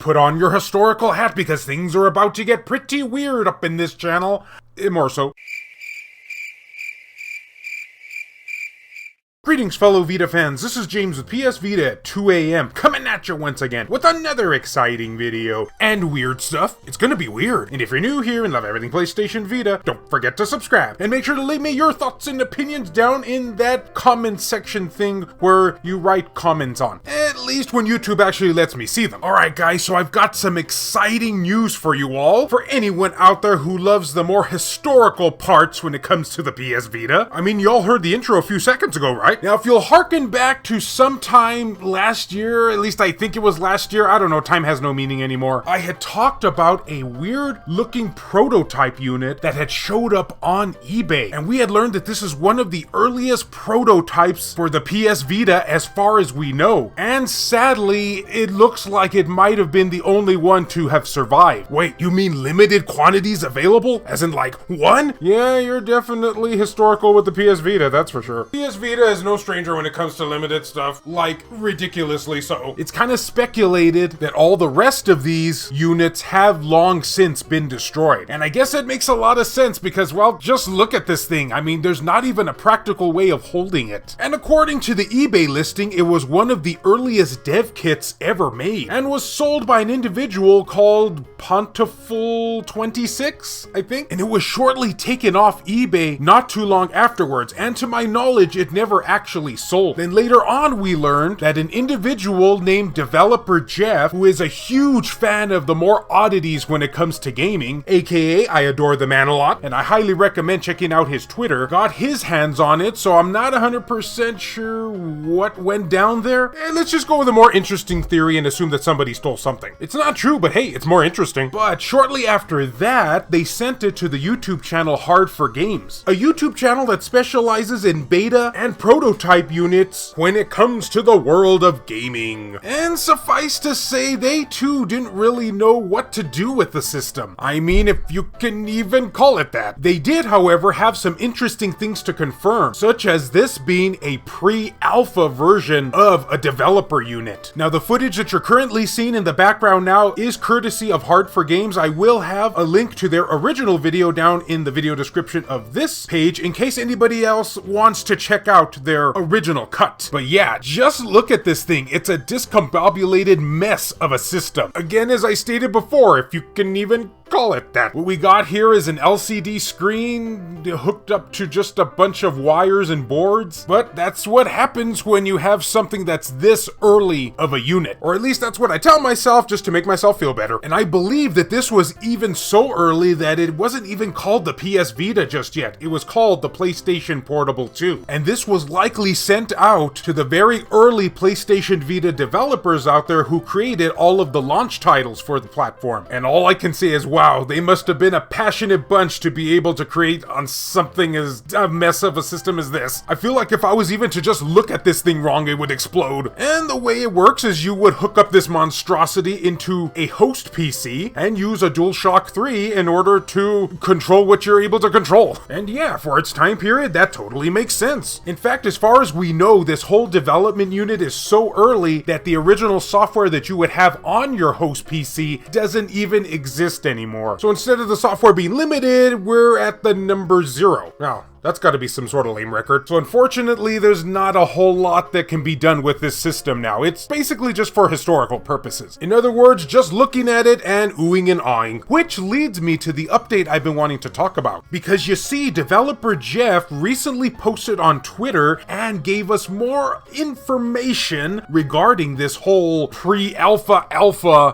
Put on your historical hat because things are about to get pretty weird up in this channel. More so. Greetings fellow Vita fans, this is James with PS Vita at 2 AM, coming at you once again with another exciting video. And weird stuff, it's gonna be weird. And if you're new here and love everything PlayStation Vita, don't forget to subscribe. And make sure to leave me your thoughts and opinions down in that comment section thing where you write comments on. At least when YouTube actually lets me see them. Alright guys, so I've got some exciting news for you all. For anyone out there who loves the more historical parts when it comes to the PS Vita. I mean, you all heard the intro a few seconds ago, right? Now, if you'll harken back to sometime last year, at least I think it was last year, I don't know, time has no meaning anymore, I had talked about a weird-looking prototype unit that had showed up on eBay, and we had learned that this is one of the earliest prototypes for the PS Vita as far as we know, and sadly, it looks like it might have been the only one to have survived. Wait, you mean limited quantities available? As in like, one? Yeah, you're definitely historical with the PS Vita, that's for sure. PS Vita is no stranger when it comes to limited stuff, like ridiculously so. It's kind of speculated that all the rest of these units have long since been destroyed. And I guess it makes a lot of sense because, well, just look at this thing. I mean, there's not even a practical way of holding it. And according to the eBay listing, it was one of the earliest dev kits ever made and was sold by an individual called Pontiful26, I think. And it was shortly taken off eBay not too long afterwards. And to my knowledge, it never actually sold. Then later on we learned that an individual named Developer Jeff, who is a huge fan of the more oddities when it comes to gaming, aka I adore the man a lot, and I highly recommend checking out his Twitter, got his hands on it, so I'm not 100% sure what went down there. And let's just go with a more interesting theory and assume that somebody stole something. It's not true, but hey, it's more interesting. But shortly after that, they sent it to the YouTube channel Hard for Games, a YouTube channel that specializes in beta and prototype units when it comes to the world of gaming. And suffice to say, they too didn't really know what to do with the system. I mean, if you can even call it that. They did, however, have some interesting things to confirm, such as this being a pre-alpha version of a developer unit. Now, the footage that you're currently seeing in the background now is courtesy of Hard for Games. I will have a link to their original video down in the video description of this page in case anybody else wants to check out their original cut. But yeah, just look at this thing. It's a discombobulated mess of a system. Again, as I stated before, if you can even call it that. What we got here is an LCD screen hooked up to just a bunch of wires and boards. But that's what happens when you have something that's this early of a unit. Or at least that's what I tell myself just to make myself feel better. And I believe that this was even so early that it wasn't even called the PS Vita just yet. It was called the PlayStation Portable 2. And this was likely sent out to the very early PlayStation Vita developers out there who created all of the launch titles for the platform. And all I can say is, wow, they must have been a passionate bunch to be able to create on something as a mess of a system as this. I feel like if I was even to just look at this thing wrong, it would explode. And the way it works is you would hook up this monstrosity into a host PC and use a DualShock 3 in order to control what you're able to control. And yeah, for its time period, that totally makes sense. In fact, as far as we know, this whole development unit is so early that the original software that you would have on your host PC doesn't even exist anymore. So instead of the software being limited, we're at the number 0. Now, that's got to be some sort of lame record. So unfortunately, there's not a whole lot that can be done with this system now. It's basically just for historical purposes. In other words, just looking at it and oohing and awing. Which leads me to the update I've been wanting to talk about. Because you see, developer Jeff recently posted on Twitter and gave us more information regarding this whole pre-alpha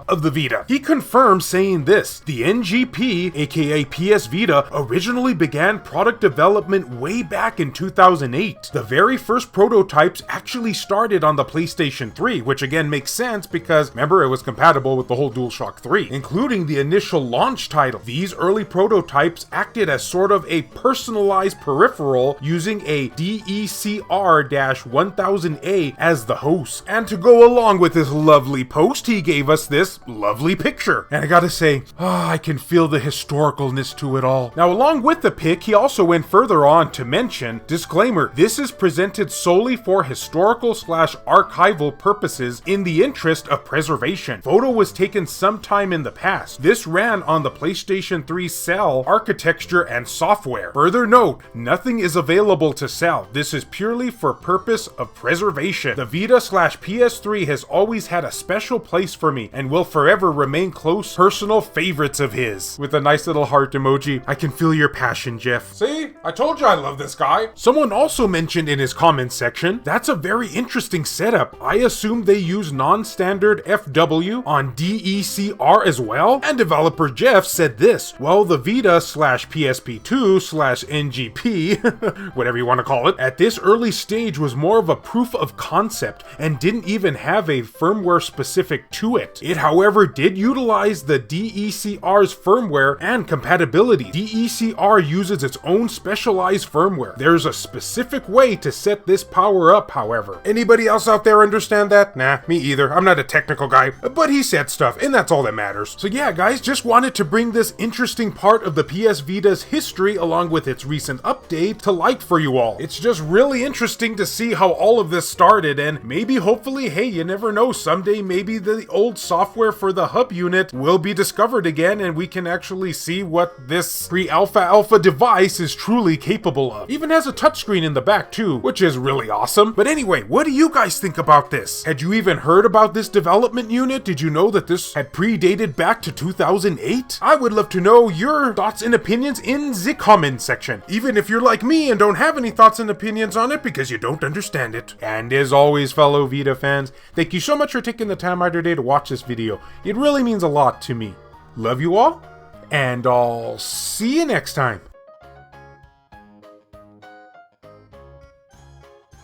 of the Vita. He confirmed saying this: the NGP, aka PS Vita, originally began product development way back in 2008. The very first prototypes actually started on the PlayStation 3, which again makes sense because remember, it was compatible with the whole DualShock 3, including the initial launch title. These early prototypes acted as sort of a personalized peripheral using a DECR-1000A as the host. And to go along with this lovely post, he gave us this lovely picture. And I gotta say, I can feel the historicalness to it all. Now, along with the pic, he also went further later on to mention, disclaimer, this is presented solely for historical/archival purposes in the interest of preservation. Photo was taken sometime in the past. This ran on the PlayStation 3 cell architecture and software. Further note, nothing is available to sell. This is purely for purpose of preservation. The Vita/PS3 has always had a special place for me and will forever remain close personal favorites of his. With a nice little heart emoji. I can feel your passion, Jeff. See? I told you I love this guy. Someone also mentioned in his comments section, that's a very interesting setup. I assume they use non-standard FW on DECR as well? And developer Jeff said this, well, the Vita/PSP2/NGP, whatever you want to call it, at this early stage was more of a proof of concept and didn't even have a firmware specific to it. It, however, did utilize the DECR's firmware and compatibility. DECR uses its own specialized firmware. There's a specific way to set this power up, however. Anybody else out there understand that? Nah, me either. I'm not a technical guy, but he said stuff, and that's all that matters. So yeah, guys, just wanted to bring this interesting part of the PS Vita's history along with its recent update to light for you all. It's just really interesting to see how all of this started, and maybe, hopefully, hey, you never know, someday maybe the old software for the hub unit will be discovered again and we can actually see what this pre-alpha device is truly capable of. Even has a touchscreen in the back too, which is really awesome. But anyway, what do you guys think about this? Had you even heard about this development unit? Did you know that this had predated back to 2008? I would love to know your thoughts and opinions in the comment section, even if you're like me and don't have any thoughts and opinions on it because you don't understand it. And as always, fellow Vita fans, thank you so much for taking the time out of your day to watch this video. It really means a lot to me. Love you all, and I'll see you next time.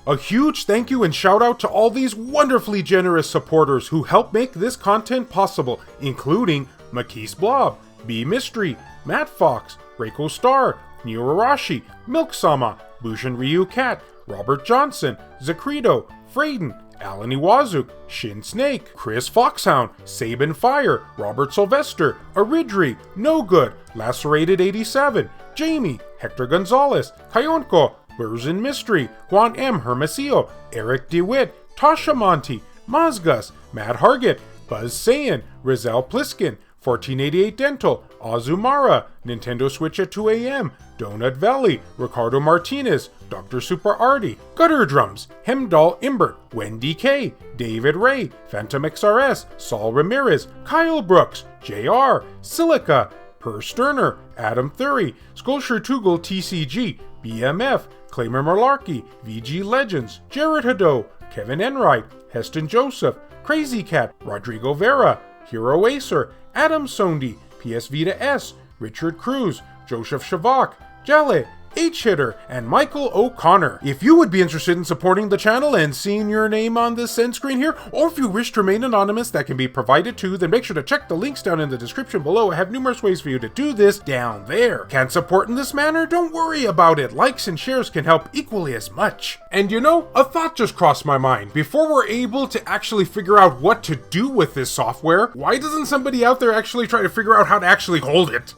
A huge thank you and shout out to all these wonderfully generous supporters who help make this content possible, including Makis Blob, B Mystery, Matt Fox, Reiko Star, Neo Arashi, Milk Sama, Bushin Ryu Cat, Robert Johnson, Zacrito, Frayden, Alan Iwazuk, Shin Snake, Chris Foxhound, Sabin Fire, Robert Sylvester, Aridri, No Good, Lacerated 87, Jamie, Hector Gonzalez, Kayonko, Burzin Mystery, Juan M. Hermosillo, Eric DeWitt, Tasha Monty, Mazgus, Matt Hargett, Buzz Saiyan, Rizal Pliskin, 1488 Dental, Azumara, Nintendo Switch at 2 AM, Donut Valley, Ricardo Martinez, Dr. Super Artie, Gutter Drums, Hemdall Imbert, Wendy K, David Ray, Phantom XRS, Saul Ramirez, Kyle Brooks, JR, Silica, Per Sterner, Adam Thury, Sculpture Tugel TCG, BMF, Claimer Malarkey, VG Legends, Jared Hado, Kevin Enright, Heston Joseph, Crazy Cat, Rodrigo Vera, Hero Acer, Adam Sondi, PS Vita S, Richard Cruz, Joseph Shavak, Jale, H-Hitter, and Michael O'Connor. If you would be interested in supporting the channel and seeing your name on this end screen here, or if you wish to remain anonymous, that can be provided too, then make sure to check the links down in the description below. I have numerous ways for you to do this down there. Can't support in this manner? Don't worry about it. Likes and shares can help equally as much. And you know, a thought just crossed my mind. Before we're able to actually figure out what to do with this software, why doesn't somebody out there actually try to figure out how to actually hold it?